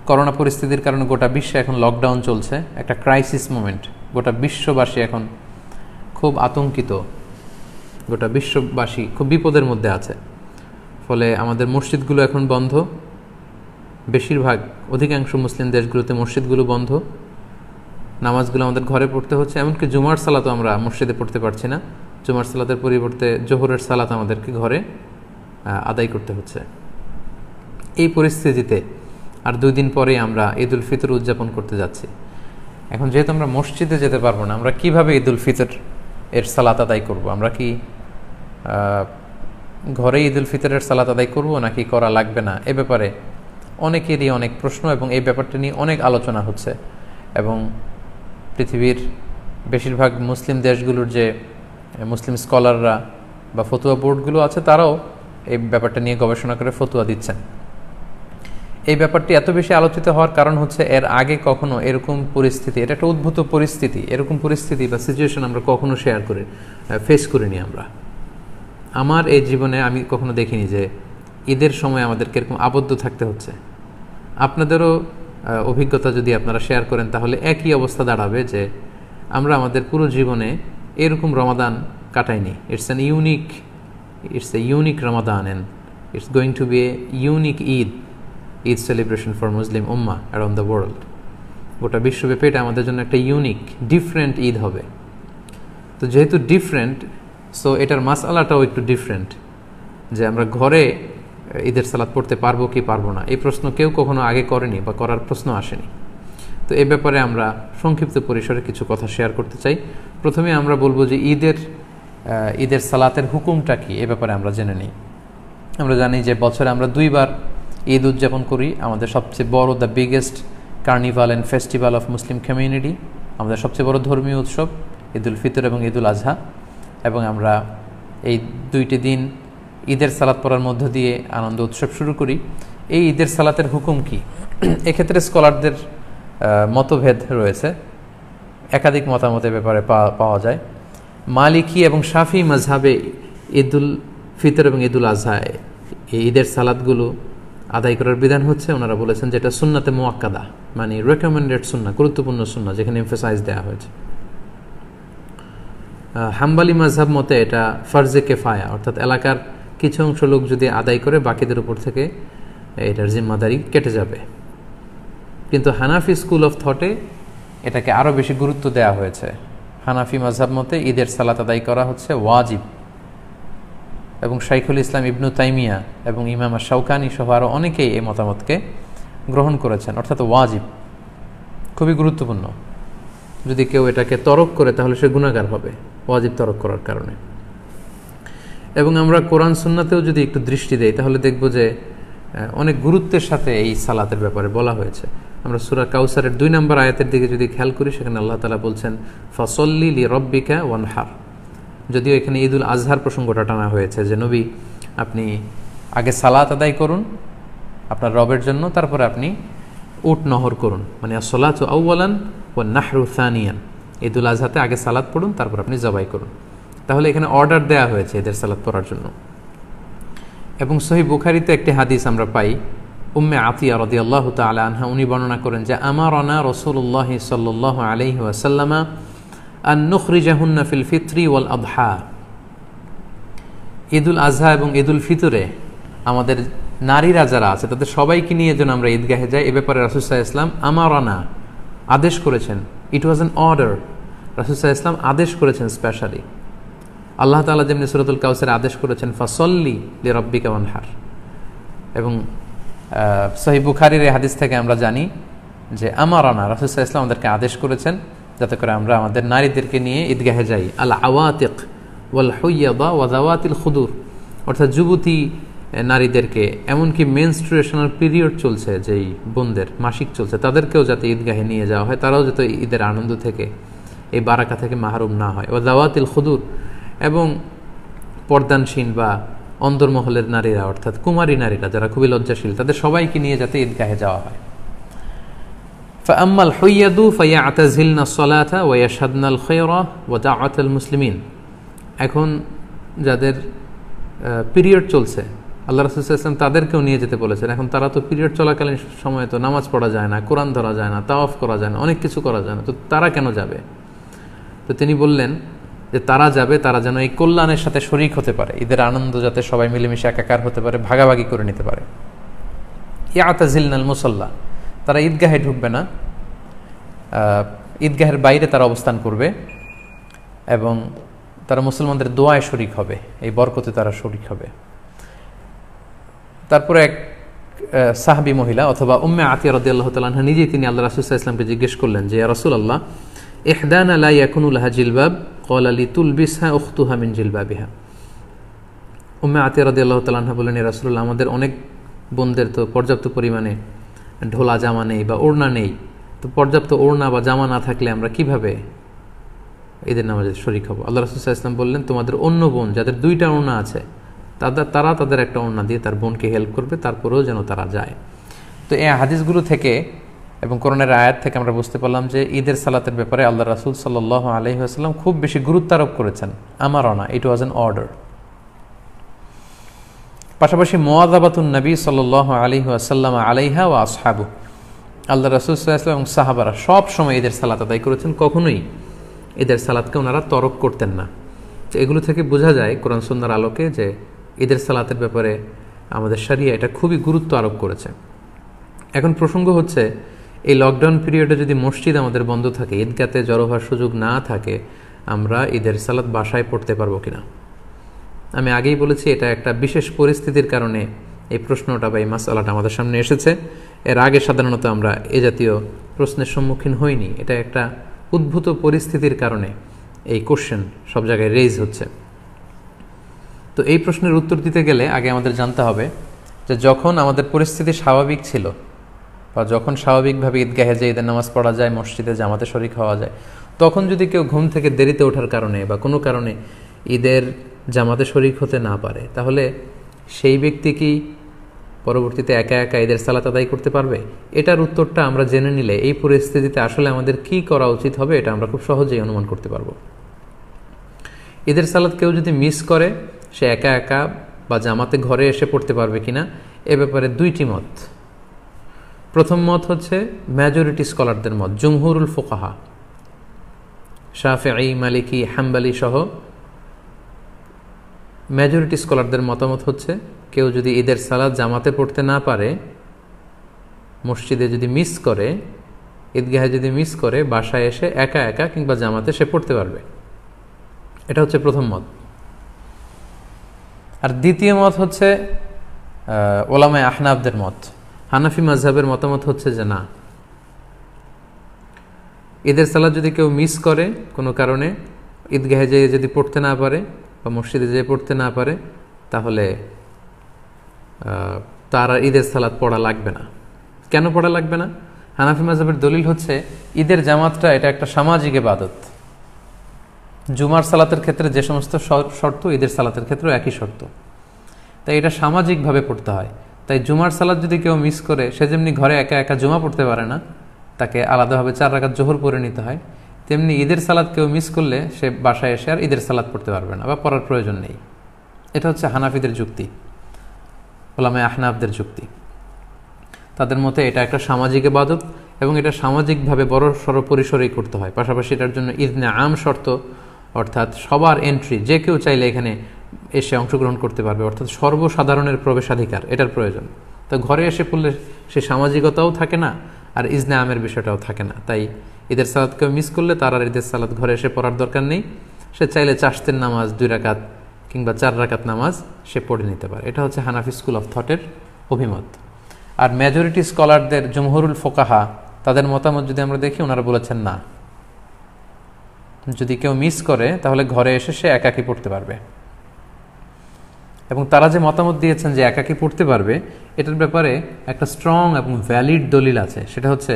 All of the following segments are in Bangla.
করোনা পরিস্থিতির কারণে গোটা বিশ্বে এখন লকডাউন চলছে, একটা ক্রাইসিস মোমেন্ট। গোটা বিশ্ববাসী এখন খুব আতঙ্কিত, গোটা বিশ্ববাসী খুব বিপদের মধ্যে আছে। ফলে আমাদের মসজিদগুলো এখন বন্ধ, বেশিরভাগ অধিকাংশ মুসলিম দেশগুলোতে মসজিদগুলো বন্ধ, নামাজগুলো আমাদের ঘরে পড়তে হচ্ছে। এমনকি জুমার সালাতও আমরা মসজিদে পড়তে পারছি না, জুমার সালাতের পরিবর্তে জোহরের সালাত আমাদেরকে ঘরে আদায় করতে হচ্ছে। এই পরিস্থিতিতে আর 2 দিন পরে আমরা ঈদ উল ফিতর উদযাপন করতে যাচ্ছি। এখন যেহেতু আমরা মসজিদে যেতে পারবো না, আমরা কিভাবে ঈদ উল ফিতর এর সালাত আদায় করব? আমরা কি ঘরে ঈদ উল ফিতরের সালাত আদায় করব নাকি করা লাগবে না? এ ব্যাপারে অনেকেরই অনেক প্রশ্ন এবং এই ব্যাপারটা নিয়ে অনেক আলোচনা হচ্ছে। এবং পৃথিবীর বেশিরভাগ মুসলিম দেশগুলোর যে মুসলিম স্কলাররা বা ফতুয়া বোর্ডগুলো আছে, তারাও এই ব্যাপারটা নিয়ে গবেষণা করে ফতুয়া দিচ্ছেন। এই ব্যাপারটি এত বেশি আলোচিত হওয়ার কারণ হচ্ছে এর আগে কখনো এরকম পরিস্থিতি, এটা একটা উদ্ভূত পরিস্থিতি, এরকম পরিস্থিতি বা সিচুয়েশন আমরা কখনো ফেস করিনি। আমার এই জীবনে আমি কখনো দেখিনি যে ঈদের সময় আমাদেরকে এরকম আবদ্ধ থাকতে হচ্ছে। আপনাদেরও অভিজ্ঞতা যদি আপনারা শেয়ার করেন তাহলে একই অবস্থা দাঁড়াবে যে আমরা আমাদের পুরো জীবনে এরকম রমাদান কাটাইনি। It's a unique Ramadan and it's going to be a unique Eid celebration for Muslim ummah around the world. গোটা বিশ্বব্যাপী এটা আমাদের জন্য একটা ইউনিক ডিফারেন্ট ঈদ হবে। তো যেহেতু ডিফারেন্ট, সো এটার মাসআলাটাও একটু ডিফারেন্ট, যে আমরা ঘরে ঈদের সালাত পড়তে পারবো কি পারবো না, এই প্রশ্ন কেউ কখনো আগে করেনি বা করার প্রশ্ন আসেনি। তো এই ব্যাপারে আমরা সংক্ষিপ্ত পরিসরে কিছু কথা শেয়ার করতে চাই। প্রথমে আমরা বলবো যে ঈদের সালাতের হুকুমটা কি, এ ব্যাপারে আমরা জেনে নিই। আমরা জানি যে বছরে আমরা 2 বার ঈদ উদযাপন করি। আমাদের সবচেয়ে বড়, the biggest carnival and festival of Muslim community, আমাদের সবচেয়ে বড় ধর্মীয় উৎসব ঈদ উল ফিতর এবং ঈদ উল আজহা। এবং আমরা এই 2টি দিন ঈদের সালাত পড়ার মধ্য দিয়ে আনন্দ উৎসব শুরু করি। এই ঈদের সালাতের হুকুম কি? এক্ষেত্রে স্কলারদের মতভেদ রয়েছে, একাধিক মতামতের ব্যাপারে পাওয়া যায়। মালিকি এবং শাফি মাযহাবে ঈদ উল ফিতর এবং ঈদ উল আজহা এই ঈদের সালাতগুলো আদায় করার বিধান হচ্ছে, ওনারা বলেছেন যেটা সুন্নাতে মুআক্কাদা, মানে রেকমেন্ডেড সুন্নাহ, গুরুত্বপূর্ণ সুন্নাহ, যেখানে এমফাসাইজ দেওয়া হয়েছে। হাম্বালি মাযহাব মতে এটা ফরজে কেফায়া, অর্থাৎ এলাকার কিছু অংশ লোক যদি আদায় করে বাকিদের উপর থেকে এটার জিম্মাদারি কেটে যাবে। কিন্তু হানাফি স্কুল অফ থটে এটাকে আরও বেশি গুরুত্ব দেওয়া হয়েছে। হানাফি মাযহাব মতে ঈদের সালাত আদায় করা হচ্ছে ওয়াজিব, এবং শাইখুল ইসলাম ইবনু তাইমিয়া এবং ইমাম শাওকানি সহ আরও অনেকেই এই মতামতকে গ্রহণ করেছেন, অর্থাৎ ওয়াজিব, খুবই গুরুত্বপূর্ণ। যদি কেউ এটাকে তরক করে তাহলে সে গুনাহগার হবে ওয়াজিব তরক করার কারণে। এবং আমরা কোরআন সুন্নাতেও যদি একটু দৃষ্টি দেই তাহলে দেখব যে অনেক গুরুত্বের সাথে এই সালাতের ব্যাপারে বলা হয়েছে। আমরা সূরা কাউসারের 2 নম্বর আয়াতের দিকে যদি খেয়াল করি, সেখানে আল্লাহ তাআলা বলছেন ফাসল্লি লিরাব্বিকা ওয়ানহার। যদিও এখানে ঈদ উল আজহার প্রসঙ্গটা টানা হয়েছে যে নবী, আপনি আগে সালাত আদায় করুন আপনার রবের জন্য, তারপরে আপনি উট নহর করুন, মানে আসসালাতু আউওয়ালান ওয়ান নাহরু সানিয়ান। ঈদ উল আজহাতে আগে সালাত পড়ুন, তারপর আপনি জবাই করুন। তাহলে এখানে অর্ডার দেয়া হয়েছে এদের সালাত পড়ার জন্য। এবং সহিহ বুখারীতে একটি হাদিস আমরা পাই, উম্মে আতিয়া রাদিয়াল্লাহু তাআলা আনহা উনি বর্ণনা করেন যে আমারানা রাসূলুল্লাহ সাল্লাল্লাহু আলাইহি ওয়াসাল্লাম আন নুখরিজাহুন্না ফিল ফিত্রি ওয়াল আদহা। ঈদ উল আজহা এবং ঈদ উল ফিতরে আমাদের নারীরা যারা আছে তাদের সবাইকে নিয়ে যেন আমরা ঈদগাহে যাই, এ ব্যাপারে রাসূল সাল্লাল্লাহু আলাইহি ওয়াসাল্লাম আমারানা আদেশ করেছেন। ইট ওয়াজ অ্যান অর্ডার, রাসূল সাল্লাল্লাহু আলাইহি ওয়াসাল্লাম আদেশ করেছেন স্পেশালি। আল্লাহ তাআলা যেমনি সূরাতুল কাউসারে আদেশ করেছেন ফাসল্লি লিরাব্বিকা ওয়ানহার। এবং সহিহ বুখারীর এই হাদিস থেকে আমরা জানি যে আমারানা, রাসূল সাল্লাল্লাহু আলাইহি ওয়াসাল্লাম আমাদেরকে আদেশ করেছেন যাতে করে আমরা আমাদের নারীদেরকে নিয়ে ঈদগাহে যাই। আল আওয়াতিক ওয়াল হুইয়াদা ওয়া যাওয়াতিল খুদুর, অর্থাৎ যুবতী নারীদেরকে, এমনকি মেনস্ট্রুয়েশনাল পিরিয়ড চলছে, যেই বোনদের মাসিক চলছে, তাদেরকেও যাতে ঈদগাহে নিয়ে যাওয়া হয়, তারাও যাতে ঈদের আনন্দ থেকে, এই বারাকা থেকে মাহরুম না হয়। ওয়া যাওয়াতিল খুদুর, এবং পর্দানসীন বা অন্দরমহলের নারীরা, অর্থাৎ কুমারী নারীরা যারা খুবই লজ্জাশীল, তাদের সবাইকে নিয়ে যাতে ঈদগাহে যাওয়া হয়। فأما الحيض فيعتزلن الصلاة ويشهدن الخير ودعوة المسلمين। এখন যাদের পিরিয়ড চলছে আল্লাহ রাসূল সাল্লাল্লাহু আলাইহি ওয়াসাল্লাম তাদেরকেও নিয়ে যেতে বলেছেন। এখন তারা তো পিরিয়ড চলাকালীন সময়ে তো নামাজ পড়া যায় না, কোরআন ধরা যায় না, তাওয়াফ করা যায় না, অনেক কিছু করা যায় না, তো তারা কেন যাবে? তো তিনি বললেন যে তারা যাবে, তারা যেন এই কল্যাণের সাথে শরীক হতে পারে, ঈদের আনন্দ যাতে সবাই মিলেমিশে একাকার হতে পারে, ভাগাভাগি করে নিতে পারে। ইয়াতাজিলনাল মুসাল্লা, তারা ঈদগাহে ঢুকবে না, ঈদগাহের বাইরে তারা অবস্থান করবে এবং তারা মুসলমানদের দোয়ায় শরীক হবে, এই বরকতে তারা শরীক হবে। তারপরে এক সাহাবী মহিলা অথবা উম্মে আতিয়া রাদিয়াল্লাহু তাআলা আনহা নিজেই তিনি আল্লাহ রাসূল সাল্লাল্লাহু আলাইহি ওয়াসাল্লামকে জিজ্ঞেস করলেন যে ইয়া রাসূলুল্লাহ ইহদানা লা ইয়াকুনু লাহা জিলবাব ক্বালা লিতুলবিসহা উখতুহা মিন জিলবাবিহা। উম্মে আতিয়া রাদিয়াল্লাহু তাআলা আনহা বললেন ইয়া রাসূলুল্লাহ আমাদের অনেক বোনদের তো পর্যাপ্ত পরিমাণে ঢোলা জামা নেই বা ওড়না নেই, তো পর্যাপ্ত ওড়না বা জামা না থাকলে আমরা কিভাবে ঈদের নামাজে শরীক হব? আল্লাহ রাসূল সাল্লাল্লাহু আলাইহি ওয়াসাল্লাম বললেন তোমাদের অন্য বোন যাদের দুইটা ওড়না আছে তারা তাদের একটা ওড়না দিয়ে তার বোনকে হেল্প করবে, তারপরেও যেন তারা যায়। তো এই হাদিসগুলো থেকে এবং কোরআনের আয়াত থেকে আমরা বুঝতে পারলাম যে ঈদের সালাতের ব্যাপারে আল্লাহ রাসূল সাল্লাল্লাহু আলাইহি ওয়াসাল্লাম খুব বেশি গুরুত্ব আরোপ করেছেন। আমারনা, ইট ওয়াজ অ্যান অর্ডার। পাশাপাশি মুওয়াযাবাতুন নবী সাল্লাল্লাহু আলাইহি ওয়াসাল্লাম আলাইহা ওয়া আসহাবু, আল্লাহ রাসূল সাল্লাল্লাহু আলাইহি ওয়াসাল্লাম এবং সাহাবারা সব সময় ঈদের সালাত আদায় করেছেন, কখনোই ঈদের সালাতকে ওনারা তরক করতেন না। তো এগুলো থেকে বোঝা যায় কোরআন সুন্নাহর আলোকে যে ঈদের সালাতের ব্যাপারে আমাদের শরিয়া এটা খুবই গুরুত্ব আরোপ করেছে। এখন প্রসঙ্গ হচ্ছে এই লকডাউন পিরিয়ডে যদি মসজিদ আমাদের বন্ধ থাকে, ঈদগাতে জড়ো হওয়ার সুযোগ না থাকে, আমরা ঈদের সালাত বাসায় পড়তে পারবো কিনা? আমি আগেই বলেছি এটা একটা বিশেষ পরিস্থিতির কারণে এই প্রশ্নটা বা এই মাসআলাটা আমাদের সামনে এসেছে। এর আগে সাধারণত আমরা এ জাতীয় প্রশ্নের সম্মুখীন হইনি। এটা একটা উদ্ভূত পরিস্থিতির কারণে এই কোশ্চেন সব জায়গায় রেইজ হচ্ছে। তো এই প্রশ্নের উত্তর দিতে গেলে আগে আমাদের জানতে হবে যে যখন আমাদের পরিস্থিতি স্বাভাবিক ছিল বা যখন স্বাভাবিকভাবে ঈদগাহে যে ঈদের নামাজ পড়া যায়, মসজিদে জামাতে শরীক হওয়া যায়, তখন যদি কেউ ঘুম থেকে দেরিতে ওঠার কারণে বা কোনো কারণে ঈদের জামাতে শরীক হতে না পারে, তাহলে সেই ব্যক্তি কি পরবর্তীতে একা একা ঈদের সালাত আদায় করতে পারবে? এটার উত্তরটা আমরা জেনে নিলে এই পরিস্থিতিতে আসলে আমাদের কি করা উচিত হবে এটা আমরা খুব সহজেই অনুমান করতে পারবো। ঈদের সালাত কেউ যদি মিস করে, সে একা একা বা জামাতে ঘরে এসে পড়তে পারবে কিনা, এ ব্যাপারে দুইটি মত। প্রথম মত হচ্ছে মেজরিটি স্কলারদের মত, জুমহুরুল ফুকাহা, শাফিঈ, মালিকি, হাম্বলি সহ মেজরিটি স্কলারদের মতামত হচ্ছে কেউ যদি ঈদের সালাত জামাতে পড়তে না পারে, মসজিদে যদি মিস করে, ঈদগাহে যদি মিস করে, বাসায় এসে একা একা কিংবা জামাতে সে পড়তে পারবে। এটা হচ্ছে প্রথম মত। আর দ্বিতীয় মত হচ্ছে ওলামায়ে আহনাফদের মত। হানাফি মাযহাবের মতামত হচ্ছে যে না, ঈদের সালাত যদি কেউ মিস করে কোনো কারণে, ঈদগাহে যেয়ে যদি পড়তে না পারে বা মসজিদে যেয়ে পড়তে না পারে, তাহলে তার আর ঈদের সালাত পড়া লাগবে না। কেন পড়া লাগবে না? হানাফি মাযহাবের দলিল হচ্ছে ঈদের জামাতটা এটা একটা সামাজিক ইবাদত। জুমার সালাতের ক্ষেত্রে যে সমস্ত শর্ত, ঈদের সালাতের ক্ষেত্রেও একই শর্ত, তাই এটা সামাজিকভাবে পড়তে হয়। তাই জুমার সালাত যদি কেউ মিস করে, সে যেমনি ঘরে একা একা জুমা পড়তে পারে না, তাকে আলাদাভাবে 4 রাকাত জোহর পড়ে নিতে হয়, তেমনি ঈদের সালাত কেউ মিস করলে সে বাসায় এসে আর ঈদের সালাত পড়তে পারবে না বা পড়ার প্রয়োজন নেই। এটা হচ্ছে হানাফিদের যুক্তি, ওলামায়ে আহনাফদের যুক্তি। তাদের মতে এটা একটা সামাজিক ইবাদত এবং এটা সামাজিকভাবে বড় সড় পরিসরেই করতে হয়। পাশাপাশি এটার জন্য ইজনে আম শর্ত, অর্থাৎ সবার এন্ট্রি, যে কেউ চাইলে এখানে এসে অংশগ্রহণ করতে পারবে, অর্থাৎ সর্বসাধারণের প্রবেশাধিকার, এটার প্রয়োজন। তো ঘরে এসে পড়লে সে সামাজিকতাও থাকে না আর ইজনে আমের বিষয়টাও থাকে না। তাই ঈদের সালাত কেউ মিস করলে তার আর ঈদের সালাত ঘরে এসে পড়ার দরকার নেই। সে চাইলে চাশতের নামাজ 2 রাকাত কিংবা 4 রাকাত নামাজ সে পড়ে নিতে পারে। এটা হচ্ছে হানাফি স্কুল অফ থটের অভিমত। আর মেজরিটি স্কলারদের, জমহুরুল ফুকাহা, তাদের মতামত যদি আমরা দেখি, ওনারা বলেছেন না, যদি কেউ মিস করে তাহলে ঘরে এসে সে একাকী পড়তে পারবে। এবং তারা যে মতামত দিয়েছেন যে একাকী পড়তে পারবে, এটার ব্যাপারে একটা স্ট্রং এবং ভ্যালিড দলিল আছে। সেটা হচ্ছে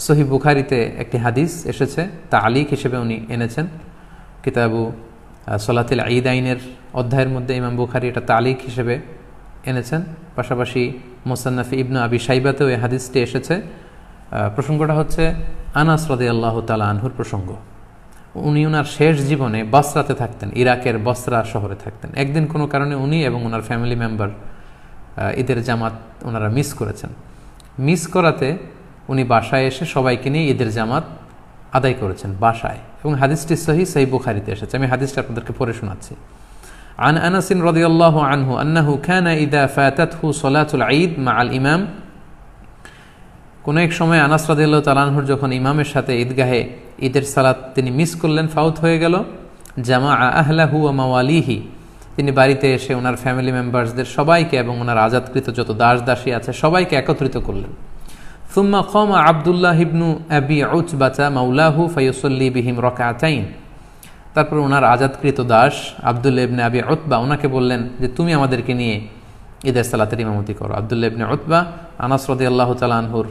সহিহ বুখারীতে একটি হাদিস এসেছে, তালিক হিসেবে উনি এনেছেন কিতাবু সলাতুল ঈদাইনের অধ্যায়ের মধ্যে। ইমাম বুখারী এটা তালিক হিসেবে এনেছেন। পাশাপাশি মুসান্নাফে ইবনে আবি শাইবাতেও এই হাদিসটি এসেছে। প্রসঙ্গটা হচ্ছে আনাস রাদিয়াল্লাহু তাআলা আনহুর প্রসঙ্গ। উনি ওনার শেষ জীবনে বসরাতে থাকতেন, ইরাকের বসরা শহরে থাকতেন। একদিন কোনো কারণে উনি এবং ওনার ফ্যামিলি মেম্বার ঈদের জামাত ওনারা মিস করেছেন। মিস করাতে উনি বাসায় এসে সবাইকে নিয়ে ঈদের জামাত আদায় করেছেন বাসায়, এবং হাদিসটি সহিহ বুখারীতে এসেছে। আমি হাদিসটা আপনাদেরকে পড়ে শোনাচ্ছি। عن أنس رضي الله عنه أنه كان إذا فاتته صلاة العيد مع الإمام কোনো এক সময় আনাস রাদিয়াল্লাহু তাআলা আনহুর যখন ইমামের সাথে ঈদগাহে ঈদের সালাত তিনি মিস করলেন, ফাউত হয়ে গেল, জামা আহলাহু ওয়া মাওয়ালিহি, তিনি বাড়িতে এসে ওনার ফ্যামিলি মেম্বার্সদের সবাইকে এবং ওনার আজাদকৃত যত দাস দাসী আছে সবাইকে একত্রিত করলেন। সুম্মা কামা আব্দুল্লাহ ইবনু আবি উতবাতা মাওলাহু ফায়ুসাল্লি বিহিম রাকাতাইন, তারপর ওনার আজাদকৃত দাস আব্দুল্লাহ ইবনে আবি উতবা ওনাকে বললেন যে তুমি আমাদেরকে নিয়ে ঈদের সালাতের ইমামতি করো। আব্দুল্লাহ ইবনে উতবা আনাস রাদিয়াল্লাহু তাআলা আনহুর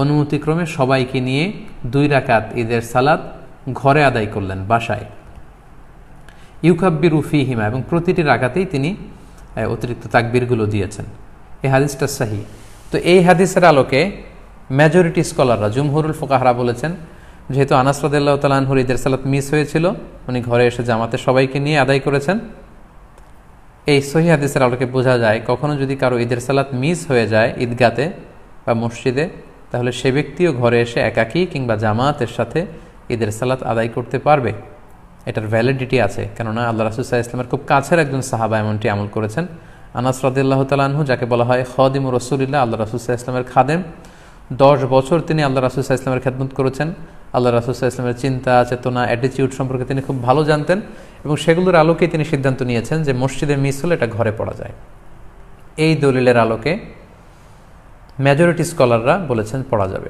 অনুমতিক্রমে সবাইকে নিয়ে 2 রাকাত ঈদের সালাত ঘরে আদায় করলেন বাসায়। ইউকাব্বিরু ফীহিমা, এবং প্রতিটি রাকাতেই তিনি অতিরিক্ত তাকবীরগুলো দিয়েছেন। এই হাদিসটা সহিহ। তো এই হাদিসের আলোকে মেজরিটি স্কলাররা, জুমহুরুল ফুকাহারা বলেছেন, যেহেতু আনাস রাদিয়াল্লাহু তাআলা আনহুর ঈদের সালাত মিস হয়েছিল, উনি ঘরে এসে জামাতে সবাইকে নিয়ে আদায় করেছেন। এই সহিহ হাদিসের আলোকে বোঝা যায় কখনো যদি কারো ঈদের সালাত মিস হয়ে যায় ঈদগাতে বা মসজিদে, তাহলে সে ব্যক্তিও ঘরে এসে একাকী কিংবা জামাতের সাথে ঈদের সালাত আদায় করতে পারবে। এটার ভ্যালিডিটি আছে, কেননা আল্লাহ রাসূল সাল্লাল্লাহু আলাইহি ওয়াসাল্লামের খুব কাছের একজন সাহাবা এমনটি আমল করেছেন। আনাস রাদিয়াল্লাহু তাআলা আনহু, যাকে বলা হয় খাদিমুর রাসূলিল্লাহ, আল্লাহ রাসূল সাল্লাল্লাহু আলাইহি ওয়াসাল্লামের খাদেম, 10 বছর তিনি আল্লাহ রাসূল সাল্লাল্লাহু আলাইহি ওয়াসাল্লামের খেদমত করেছেন। আল্লাহ রাসূল সাল্লাল্লাহু আলাইহি ওয়াসাল্লামের চিন্তা, চেতনা, অ্যাটিটিউড সম্পর্কে তিনি খুব ভালো জানতেন, এবং সেগুলোর আলোকে তিনি সিদ্ধান্ত নিয়েছেন যে মসজিদে মিস হলে এটা ঘরে পড়া যায়। এই দলিলের আলোকে মেজরিটি স্কলাররা বলেছেন পড়া যাবে।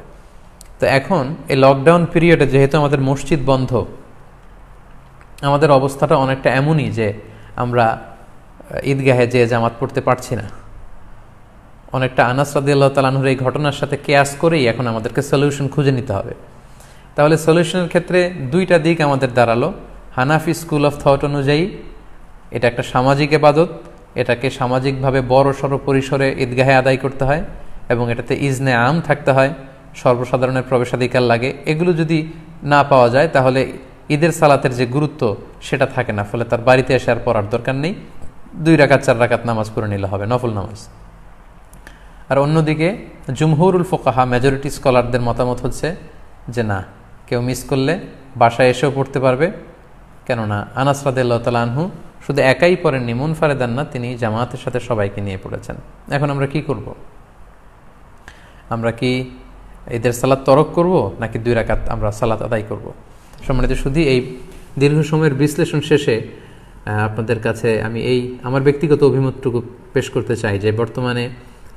তো এখন এই লকডাউন পিরিয়ডে যেহেতু আমাদের মসজিদ বন্ধ, আমাদের অবস্থাটা অনেকটা এমনই যে আমরা ঈদগাহে যে জামাত পড়তে পারছি না। অনেকটা আনাস রাদিয়াল্লাহু তাআলা আনহুর এই ঘটনার সাথে কেয়াস করেই এখন আমাদেরকে সলিউশন খুঁজে নিতে হবে। তাহলে সলিউশনের ক্ষেত্রে 2টা দিক আমাদের দাঁড়ালো। হানাফি স্কুল অফ থট অনুযায়ী এটা একটা সামাজিক ইবাদত, এটাকে সামাজিকভাবে বড় সড় পরিসরে ঈদগাহে আদায় করতে হয়, এবং এটাতে ইজনে আম থাকতে হয়, সর্বসাধারণের প্রবেশাধিকার লাগে। এগুলো যদি না পাওয়া যায় তাহলে ঈদের সালাতের যে গুরুত্ব সেটা থাকে না, ফলে তার বাড়িতে এসে আর পড়ার দরকার নেই, 2 রাকাত 4 রাকাত নামাজ পড়ে নিলে হবে, নফল নামাজ। আর অন্যদিকে জুমহুরুল ফুকাহা, মেজরিটি স্কলারদের মতামত হচ্ছে যে না, কেউ মিস করলে বাসায় এসেও পড়তে পারবে, কেননা আনাস রাদিয়াল্লাহু তাআলা আনহু শুধু একাই পড়েননি, মুনফারিদান না, তিনি জামাতের সাথে সবাইকে নিয়ে পড়েছেন। এখন আমরা কি করব? আমরা কি ঈদের সালাত তরক করব, নাকি 2 রাকাত আমরা সালাত আদায় করব? সম্মানিত শুধু এই দীর্ঘ সময়ের বিশ্লেষণ শেষে আপনাদের কাছে আমি আমার ব্যক্তিগত অভিমতটুকু পেশ করতে চাই যে বর্তমানে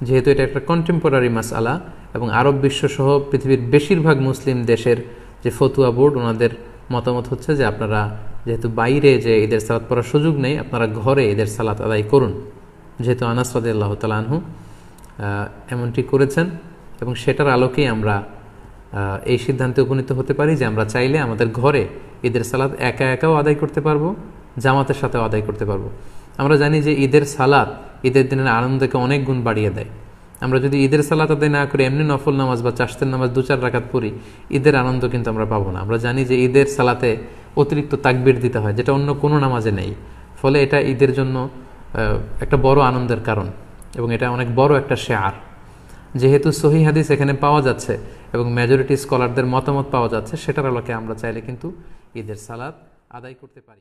যেহেতু এটা একটা কন্টেম্পোরারি মাসআলা, এবং আরব বিশ্বসহ পৃথিবীর বেশিরভাগ মুসলিম দেশের যে ফতুয়া বোর্ড, ওনাদের মতামত হচ্ছে যে আপনারা যেহেতু বাইরে যে ঈদের সালাত পড়ার সুযোগ নেই, আপনারা ঘরে ঈদের সালাত আদায় করুন। যেহেতু আনাস রাদিয়াল্লাহু তাআলা আনহু এমনটি করেছেন, এবং সেটার আলোকেই আমরা এই সিদ্ধান্তে উপনীত হতে পারি যে আমরা চাইলে আমাদের ঘরে ঈদের সালাত একা একাও আদায় করতে পারবো, জামাতের সাথেও আদায় করতে পারবো। আমরা জানি যে ঈদের সালাত ঈদের দিনের আনন্দকে অনেক গুণ বাড়িয়ে দেয়। আমরা যদি ঈদের সালাত আদায় না করে এমনি নফল নামাজ বা চাশতের নামাজ 2-4 রাকাত পড়ি, ঈদের আনন্দ কিন্তু আমরা পাবো না। আমরা জানি যে ঈদের সালাতে অতিরিক্ত তাকবীর দিতে হয়, যেটা অন্য কোনো নামাজে নেই, ফলে এটা ঈদের জন্য একটা বড় আনন্দের কারণ, এবং এটা অনেক বড় একটা শেয়ার। যেহেতু সহিহ হাদিস এখানে পাওয়া যাচ্ছে এবং মেজরিটি স্কলারদের মতামত পাওয়া যাচ্ছে, সেটার আলোকে আমরা চাইলে কিন্তু ঈদের সালাত আদায় করতে পারি।